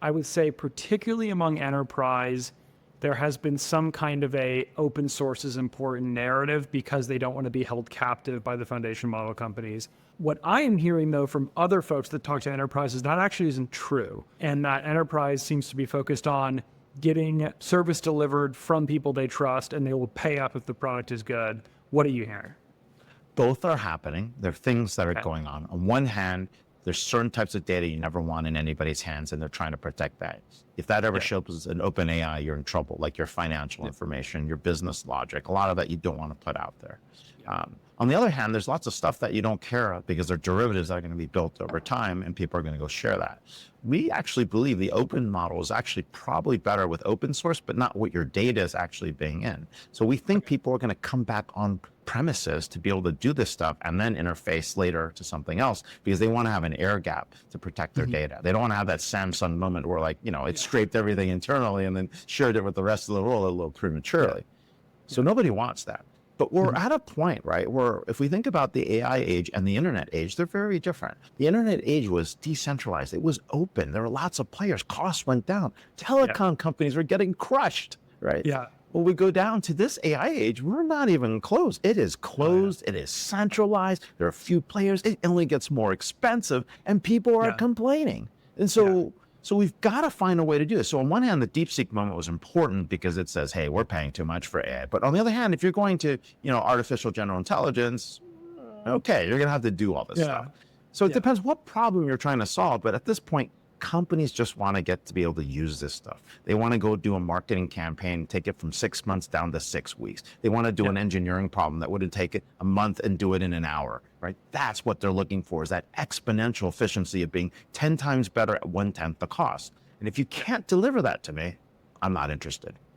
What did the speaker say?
I would say particularly among enterprise, there has been some kind of a open source is important narrative because they don't want to be held captive by the foundation model companies. What I am hearing though from other folks that talk to enterprises, that actually isn't true. And that enterprise seems to be focused on getting service delivered from people they trust and they will pay up if the product is good. What are you hearing? Both are happening. There are things that are Okay. going on. On one hand, there's certain types of data you never want in anybody's hands, and they're trying to protect that. If that ever Yeah. shows an open AI, you're in trouble, like your financial information, your business logic, a lot of that you don't want to put out there. On the other hand, there's lots of stuff that you don't care because they're derivatives that are going to be built over time, and people are going to go share that. We actually believe the open model is actually probably better with open source, but not what your data is actually being in. So we think people are going to come back on premises to be able to do this stuff and then interface later to something else because they want to have an air gap to protect their data. They don't want to have that Samsung moment where it scraped everything internally and then shared it with the rest of the world a little prematurely. So nobody wants that. But we're at a point, right, where if we think about the AI age and the internet age, they're very different. The internet age was decentralized. It was open. There were lots of players. Costs went down. Telecom companies were getting crushed, right? Yeah. When we go down to this AI age, we're not even close. It is closed. It is centralized. There are a few players. It only gets more expensive, and people are complaining. And so we've got to find a way to do this. So on one hand, the DeepSeek moment was important because it says, hey, we're paying too much for AI. But on the other hand, if you're going to, artificial general intelligence, okay, you're going to have to do all this stuff. So it depends what problem you're trying to solve. But at this point, companies just want to get to be able to use this stuff. They want to go do a marketing campaign, take it from 6 months down to 6 weeks. They want to do an engineering problem that would take it a month and do it in an hour, right? That's what they're looking for, is that exponential efficiency of being 10 times better at 1/10 the cost. And if you can't deliver that to me, I'm not interested.